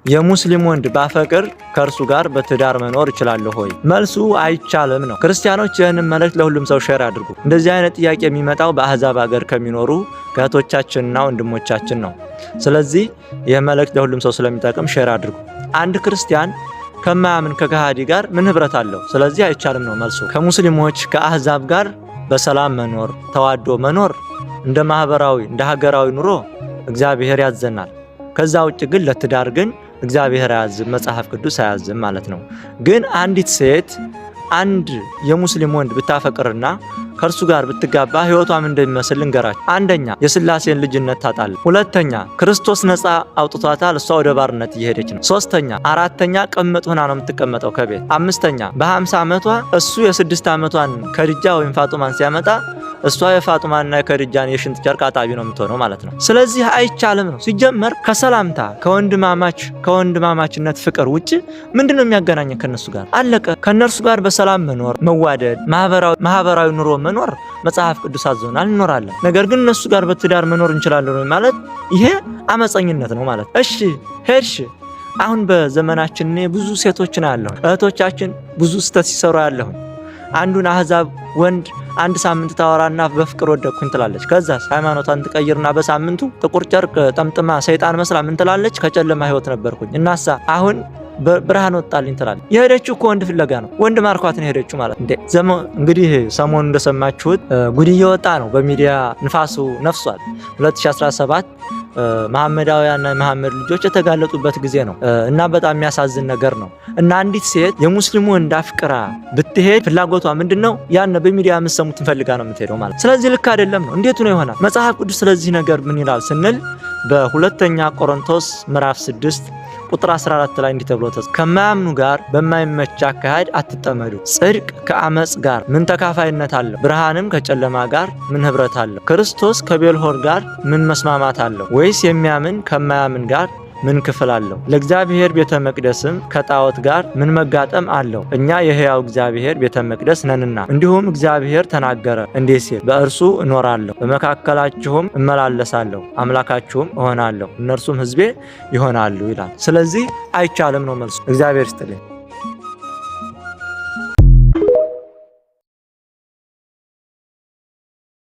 የሙስሊም ወንድ ባፈቅር ከእርሱ ጋር በትዳር መኖር እችላለሁ ሆይ? መልሱ አይቻልም ነው። ክርስቲያኖች ይህንን መልእክት ለሁሉም ሰው ሼር አድርጉ። እንደዚህ አይነት ጥያቄ የሚመጣው በአህዛብ ሀገር ከሚኖሩ እህቶቻችንና ወንድሞቻችን ነው። ስለዚህ ይህ መልእክት ለሁሉም ሰው ስለሚጠቅም ሼር አድርጉ። አንድ ክርስቲያን ከማያምን ከከሃዲ ጋር ምን ህብረት አለው? ስለዚህ አይቻልም ነው መልሱ። ከሙስሊሞች ከአህዛብ ጋር በሰላም መኖር ተዋዶ መኖር እንደ ማህበራዊ እንደ ሀገራዊ ኑሮ እግዚአብሔር ያዘናል። ከዛ ውጭ ግን ለትዳር ግን እግዚአብሔር አያዝም፣ መጽሐፍ ቅዱስ አያዝም ማለት ነው። ግን አንዲት ሴት አንድ የሙስሊም ወንድ ብታፈቅርና ከእርሱ ጋር ብትጋባ ህይወቷም እንደሚመስል ልንገራችሁ። አንደኛ የስላሴን ልጅነት ታጣለች። ሁለተኛ ክርስቶስ ነፃ አውጥቷታል፣ እሷ ወደ ባርነት እየሄደች ነው። ሶስተኛ አራተኛ ቅምጥ ሆና ነው የምትቀመጠው ከቤት። አምስተኛ በ50 ዓመቷ እሱ የ6 ዓመቷን ከድጃ ወይም ፋጡማን ሲያመጣ እሷ የፋጡማና የከድጃን የሽንት ጨርቅ አጣቢ ነው የምትሆነው ማለት ነው። ስለዚህ አይቻልም ነው። ሲጀመር ከሰላምታ ከወንድማማችነት ፍቅር ውጭ ምንድነው የሚያገናኘን ከነሱ ጋር? አለቀ። ከነርሱ ጋር በሰላም መኖር፣ መዋደድ፣ ማህበራዊ ኑሮ መኖር መጽሐፍ ቅዱስ አዞናል፣ እንኖራለን። ነገር ግን እነሱ ጋር በትዳር መኖር እንችላለን ማለት ይሄ አመፀኝነት ነው ማለት። እሺ ሄድሽ አሁን በዘመናችን ብዙ ሴቶችን አያለሁ፣ እህቶቻችን ብዙ ስተት ሲሰሩ ያለሁ። አንዱን አህዛብ ወንድ አንድ ሳምንት ታወራና በፍቅር ወደቅኩኝ ትላለች። ከዛስ ሃይማኖቷን ትቀይርና በሳምንቱ ጥቁር ጨርቅ ጠምጥማ ሰይጣን መስላ ምን ትላለች? ከጨለማ ህይወት ነበርኩኝ እናሳ አሁን ብርሃን ወጣልኝ ትላለች። የሄደችው እኮ ወንድ ፍለጋ ነው። ወንድ ማርኳት ነው የሄደችው ማለት እንዴ። እንግዲህ ሰሞኑን እንደሰማችሁት ጉድ እየወጣ ነው በሚዲያ ንፋሱ ነፍሷል። 2017 መሐመዳውያንና የመሐመድ ልጆች የተጋለጡበት ጊዜ ነው እና በጣም የሚያሳዝን ነገር ነው። እና አንዲት ሴት የሙስሊሙ ወንድ አፍቅራ ብትሄድ ፍላጎቷ ምንድነው? ያን በሚዲያ የምትሰሙትን ፈልጋ ነው የምትሄደው ማለት። ስለዚህ ልክ አይደለም ነው። እንዴት ነው ይሆናል? መጽሐፍ ቅዱስ ስለዚህ ነገር ምን ይላል ስንል በሁለተኛ ቆሮንቶስ ምዕራፍ 6 ቁጥር 14 ላይ እንዲህ ተብሎ ከማያምኑ ጋር በማይመች አካሄድ አትጠመዱ። ጽድቅ ከአመጽ ጋር ምን ተካፋይነት አለው? ብርሃንም ከጨለማ ጋር ምን ህብረት አለው? ክርስቶስ ከቤልሆር ጋር ምን መስማማት አለው? ወይስ የሚያምን ከማያምን ጋር ምን ክፍል አለው? ለእግዚአብሔር ቤተ መቅደስም ከጣዖት ጋር ምን መጋጠም አለው? እኛ የሕያው እግዚአብሔር ቤተ መቅደስ ነንና። እንዲሁም እግዚአብሔር ተናገረ እንዲህ ሲል በእርሱ እኖራለሁ፣ በመካከላችሁም እመላለሳለሁ፣ አምላካችሁም እሆናለሁ፣ እነርሱም ሕዝቤ ይሆናሉ ይላል። ስለዚህ አይቻልም ነው መልሱ። እግዚአብሔር ይስጥልኝ።